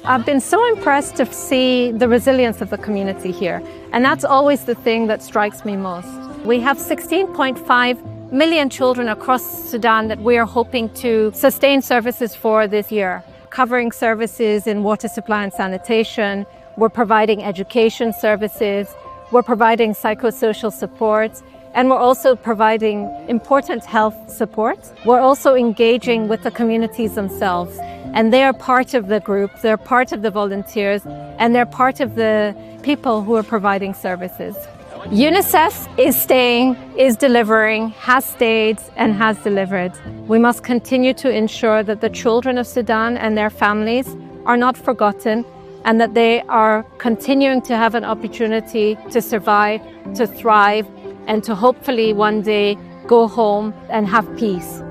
I've been so impressed to see the resilience of the community here, and that's always the thing that strikes me most. We have 16.5 million children across Sudan that we are hoping to sustain services for this year, covering services in water supply and sanitation. We're providing education services, we're providing psychosocial support, and we're also providing important health support. We're also engaging with the communities themselves, and they are part of the group, they're part of the volunteers, and they're part of the people who are providing services. UNICEF is staying, is delivering, has stayed and has delivered. We must continue to ensure that the children of Sudan and their families are not forgotten, and that they are continuing to have an opportunity to survive, to thrive, and to hopefully one day go home and have peace.